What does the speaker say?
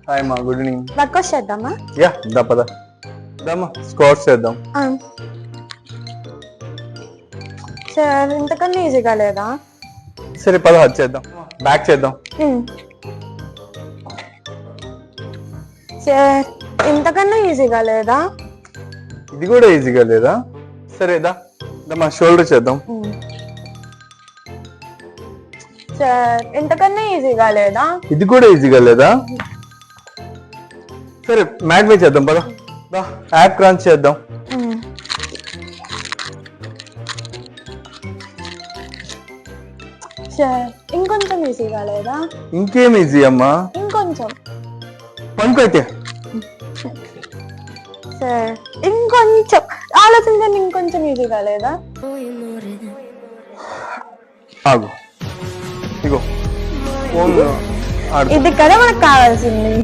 Hi మా good evening. Work out చేద్దామా? Yeah పద దమ్మా స్క్వాట్స్ చేద్దాం. సార్ ఇంతకన్నా ఈజీగా లేదా? సరే పద అది చేద్దాం. బ్యాక్ చేద్దాం. సార్ ఇంతకన్నా ఈజీగా లేదా? ఇది కూడా ఈజీగా లేదా? సరే దమ్మా షోల్డర్ చేద్దాం. సార్ ఇంతకన్నా ఈజీగా లేదా? ఇది కూడా ఈజీగా లేదా? సరే మ్యాట్ వే చేద్దాం పద. యాప్ క్రాంచ్ చేద్దాం. సార్ ఇంకొంచెం ఈజీగా లేదా? ఇంకేం ఈజీ అమ్మా? ఇంకొంచెం పనుకైతే. సార్ ఇంకొంచెం ఆలోచించండి, ఇంకొంచెం ఈజీగా లేదా? ఆగు ఇగో ఇది కదా మనకు కావాల్సింది.